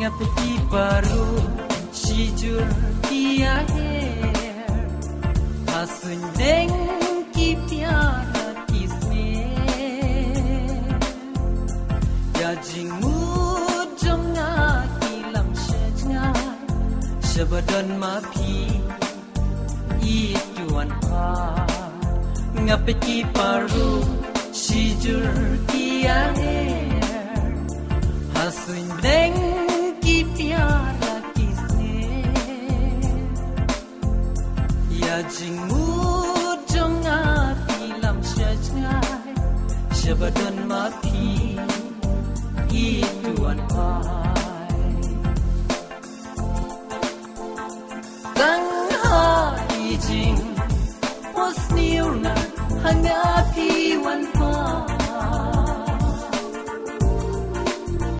ngapiki baru sijur kia her asun deng ki pyara kisme ya jingmu jomna ki lam shajna shabadan ma phi i tuan pa ngapiki baru sijur kia her asun deng ki pyara kisne ya jingmu jonga pilam shajnai shabadan ma phi i tuan pa